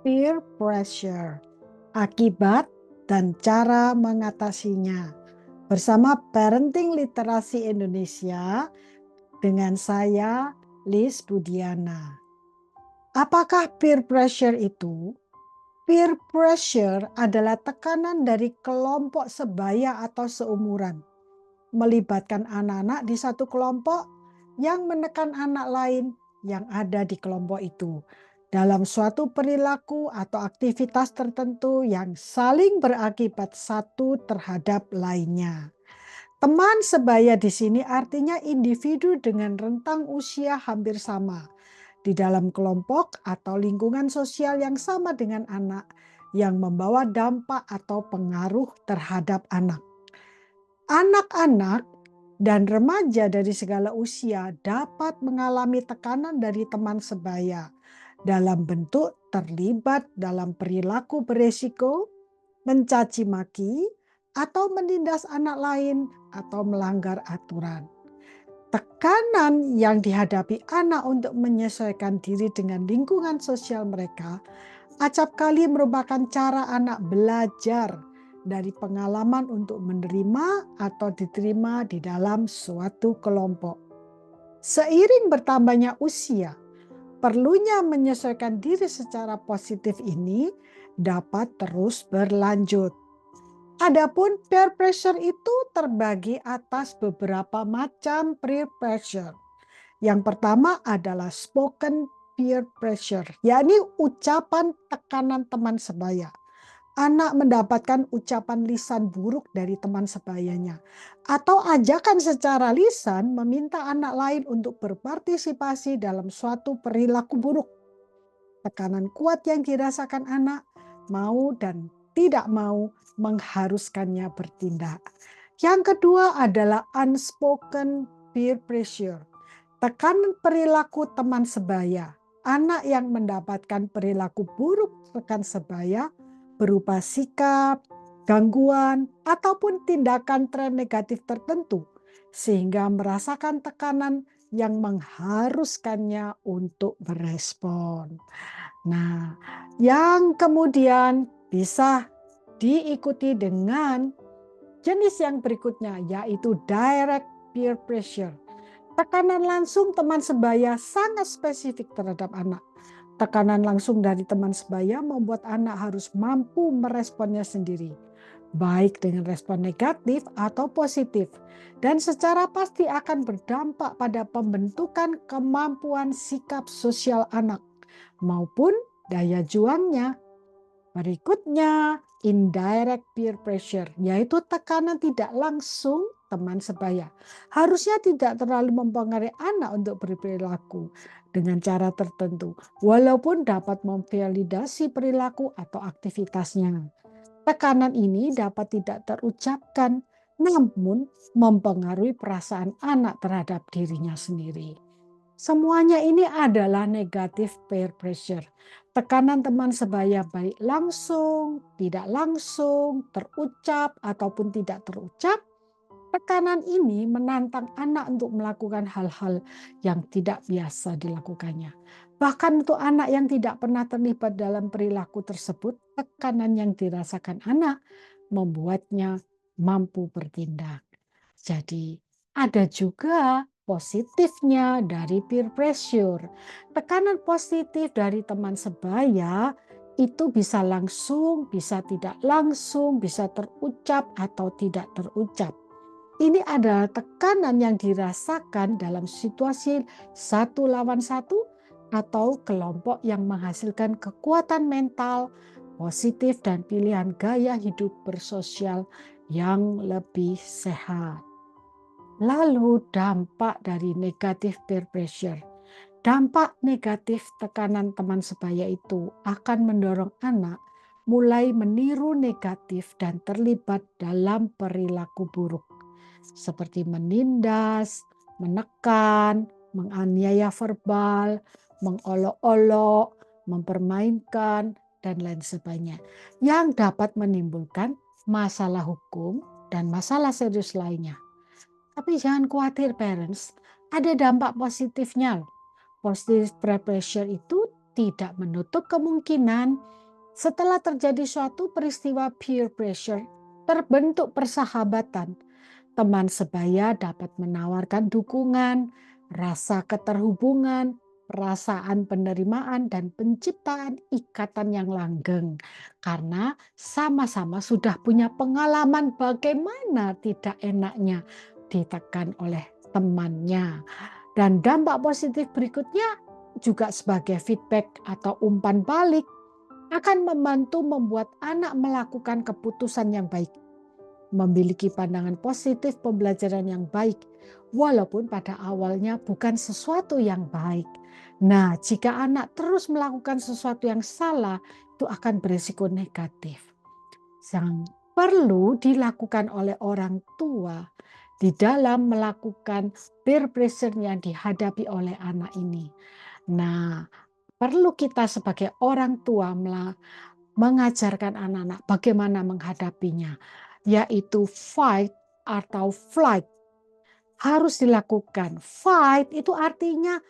Peer pressure, akibat dan cara mengatasinya. Bersama Parenting Literasi Indonesia dengan saya, Liz Budiana. Apakah peer pressure itu? Peer pressure adalah tekanan dari kelompok sebaya atau seumuran, melibatkan anak-anak di satu kelompok yang menekan anak lain yang ada di kelompok itu dalam suatu perilaku atau aktivitas tertentu yang saling berakibat satu terhadap lainnya. Teman sebaya di sini artinya individu dengan rentang usia hampir sama di dalam kelompok atau lingkungan sosial yang sama dengan anak yang membawa dampak atau pengaruh terhadap anak. Anak-anak dan remaja dari segala usia dapat mengalami tekanan dari teman sebaya dalam bentuk terlibat dalam perilaku beresiko, mencaci maki, atau menindas anak lain atau melanggar aturan. Tekanan yang dihadapi anak untuk menyesuaikan diri dengan lingkungan sosial mereka acap kali merupakan cara anak belajar dari pengalaman untuk menerima atau diterima di dalam suatu kelompok. Seiring bertambahnya usia, perlunya menyesuaikan diri secara positif ini dapat terus berlanjut. Adapun peer pressure itu terbagi atas beberapa macam peer pressure. Yang pertama adalah spoken peer pressure, yakni ucapan tekanan teman sebaya. Anak mendapatkan ucapan lisan buruk dari teman sebayanya, atau ajakan secara lisan meminta anak lain untuk berpartisipasi dalam suatu perilaku buruk. Tekanan kuat yang dirasakan anak mau dan tidak mau mengharuskannya bertindak. Yang kedua adalah unspoken peer pressure. Tekanan perilaku teman sebaya. Anak yang mendapatkan perilaku buruk rekan sebaya berupa sikap, gangguan, ataupun tindakan tren negatif tertentu sehingga merasakan tekanan yang mengharuskannya untuk berespon. Nah, yang kemudian bisa diikuti dengan jenis yang berikutnya, yaitu direct peer pressure. Tekanan langsung teman sebaya sangat spesifik terhadap anak. Tekanan langsung dari teman sebaya membuat anak harus mampu meresponnya sendiri, baik dengan respon negatif atau positif, dan secara pasti akan berdampak pada pembentukan kemampuan sikap sosial anak maupun daya juangnya. Berikutnya, indirect peer pressure, yaitu tekanan tidak langsung teman sebaya. Harusnya tidak terlalu mempengaruhi anak untuk berperilaku dengan cara tertentu, walaupun dapat memvalidasi perilaku atau aktivitasnya. Tekanan ini dapat tidak terucapkan, namun mempengaruhi perasaan anak terhadap dirinya sendiri. Semuanya ini adalah negatif peer pressure. Tekanan teman sebaya baik langsung, tidak langsung, terucap ataupun tidak terucap. Tekanan ini menantang anak untuk melakukan hal-hal yang tidak biasa dilakukannya. Bahkan untuk anak yang tidak pernah terlibat dalam perilaku tersebut, tekanan yang dirasakan anak membuatnya mampu bertindak. Jadi ada juga positifnya dari peer pressure. Tekanan positif dari teman sebaya itu bisa langsung, bisa tidak langsung, bisa terucap atau tidak terucap. Ini adalah tekanan yang dirasakan dalam situasi satu lawan satu atau kelompok yang menghasilkan kekuatan mental positif dan pilihan gaya hidup bersosial yang lebih sehat. Lalu dampak dari negatif peer pressure. Dampak negatif tekanan teman sebaya itu akan mendorong anak mulai meniru negatif dan terlibat dalam perilaku buruk. Seperti menindas, menekan, menganiaya verbal, mengolok-olok, mempermainkan, dan lain sebagainya. Yang dapat menimbulkan masalah hukum dan masalah serius lainnya. Tapi jangan khawatir parents, ada dampak positifnya. Positive peer pressure itu tidak menutup kemungkinan setelah terjadi suatu peristiwa peer pressure, terbentuk persahabatan. Teman sebaya dapat menawarkan dukungan, rasa keterhubungan, perasaan penerimaan, dan penciptaan ikatan yang langgeng. Karena sama-sama sudah punya pengalaman bagaimana tidak enaknya ditekan oleh temannya. Dan dampak positif berikutnya juga sebagai feedback atau umpan balik akan membantu membuat anak melakukan keputusan yang baik, memiliki pandangan positif pembelajaran yang baik, walaupun pada awalnya bukan sesuatu yang baik. Nah, jika anak terus melakukan sesuatu yang salah, itu akan berisiko negatif. Yang perlu dilakukan oleh orang tua di dalam melakukan peer pressure yang dihadapi oleh anak ini. Nah, perlu kita sebagai orang tua mengajarkan anak-anak bagaimana menghadapinya, yaitu fight atau flight. Harus dilakukan. Fight itu artinya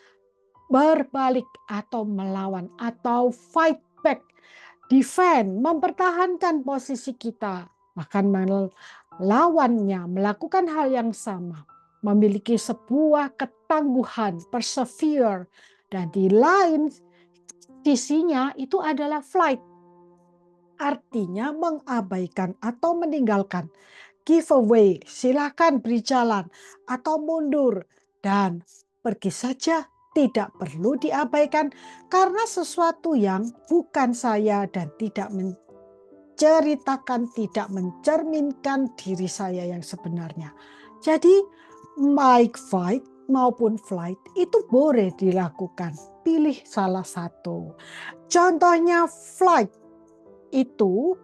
berbalik atau melawan, atau fight back, defend, mempertahankan posisi kita, bahkan melawannya, melakukan hal yang sama, memiliki sebuah ketangguhan, persevere, dan di lain sisinya itu adalah flight, artinya mengabaikan atau meninggalkan. Give away, silakan beri jalan, atau mundur, dan pergi saja, tidak perlu diabaikan karena sesuatu yang bukan saya dan tidak menceritakan, tidak mencerminkan diri saya yang sebenarnya. Jadi baik fight maupun flight itu boleh dilakukan, pilih salah satu. Contohnya flight itu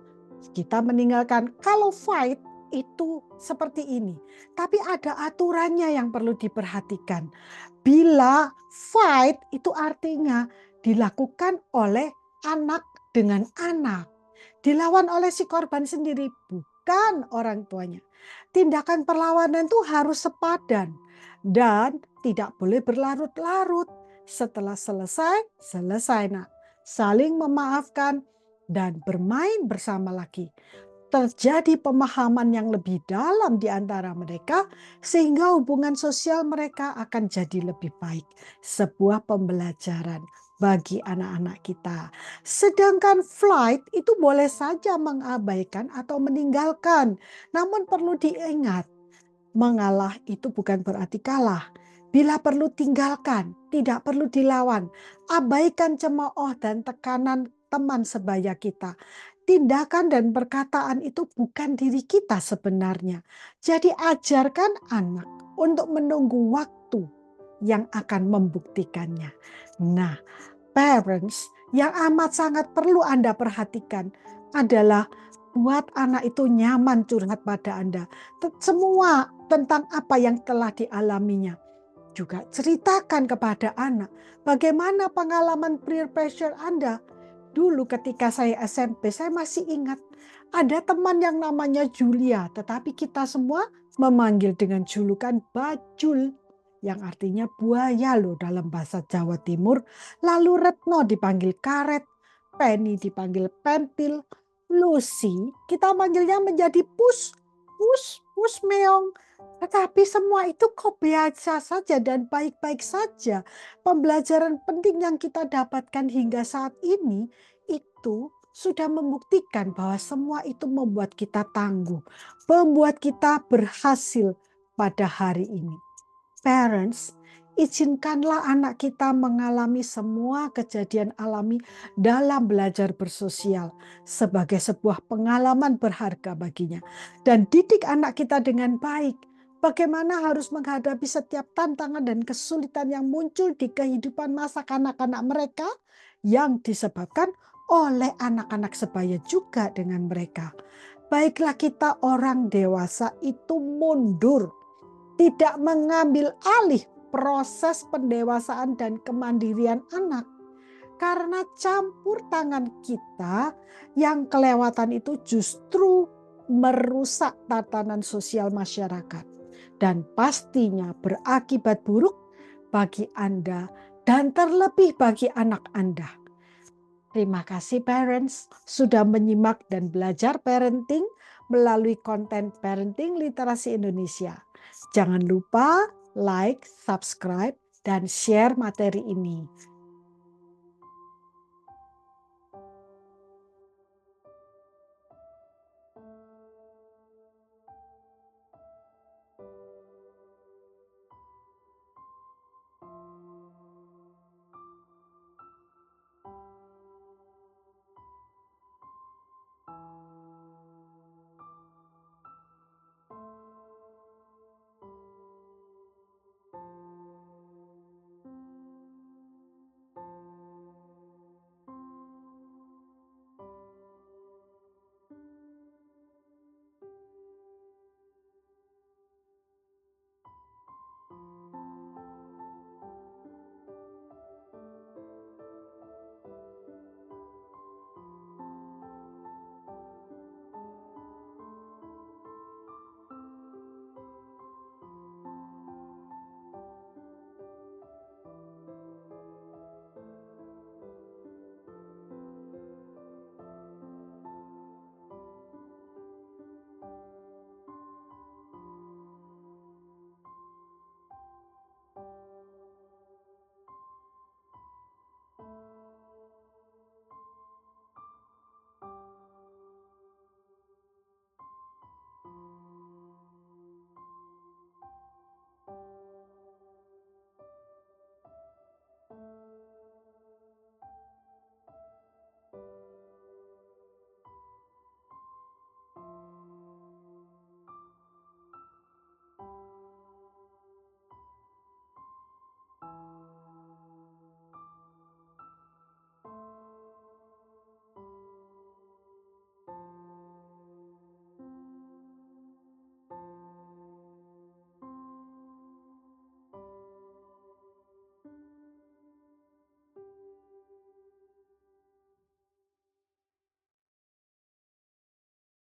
kita meninggalkan. Kalau fight itu seperti ini, tapi ada aturannya yang perlu diperhatikan. Bila fight itu artinya dilakukan oleh anak dengan anak, dilawan oleh si korban sendiri, bukan orang tuanya. Tindakan perlawanan itu harus sepadan dan tidak boleh berlarut-larut. Setelah selesai, selesai nak. Saling memaafkan dan bermain bersama lagi. Terjadi pemahaman yang lebih dalam di antara mereka sehingga hubungan sosial mereka akan jadi lebih baik. Sebuah pembelajaran bagi anak-anak kita. Sedangkan flight itu boleh saja mengabaikan atau meninggalkan. Namun perlu diingat, mengalah itu bukan berarti kalah. Bila perlu tinggalkan, tidak perlu dilawan. Abaikan cemooh dan tekanan teman sebaya kita. Tindakan dan perkataan itu bukan diri kita sebenarnya. Jadi ajarkan anak untuk menunggu waktu yang akan membuktikannya. Nah, parents yang amat sangat perlu Anda perhatikan adalah buat anak itu nyaman curhat pada Anda. Semua tentang apa yang telah dialaminya. Juga ceritakan kepada anak bagaimana pengalaman peer pressure Anda. Dulu ketika saya SMP, saya masih ingat ada teman yang namanya Julia, tetapi kita semua memanggil dengan julukan Bajul, yang artinya buaya loh dalam bahasa Jawa Timur. Lalu Retno dipanggil Karet, Penny dipanggil Pentil, Lucy kita manggilnya menjadi Pus, Pus, Pus Meong. Tetapi semua itu kok biasa saja dan baik-baik saja. Pembelajaran penting yang kita dapatkan hingga saat ini itu sudah membuktikan bahwa semua itu membuat kita tangguh, membuat kita berhasil pada hari ini. Parents, izinkanlah anak kita mengalami semua kejadian alami dalam belajar bersosial sebagai sebuah pengalaman berharga baginya. Dan didik anak kita dengan baik. Bagaimana harus menghadapi setiap tantangan dan kesulitan yang muncul di kehidupan masa kanak-kanak mereka yang disebabkan oleh anak-anak sebaya juga dengan mereka. Baiklah kita orang dewasa itu mundur, tidak mengambil alih proses pendewasaan dan kemandirian anak. Karena campur tangan kita yang kelewatan itu justru merusak tatanan sosial masyarakat. Dan pastinya berakibat buruk bagi Anda dan terlebih bagi anak Anda. Terima kasih parents sudah menyimak dan belajar parenting melalui konten Parenting Literasi Indonesia. Jangan lupa like, subscribe, dan share materi ini.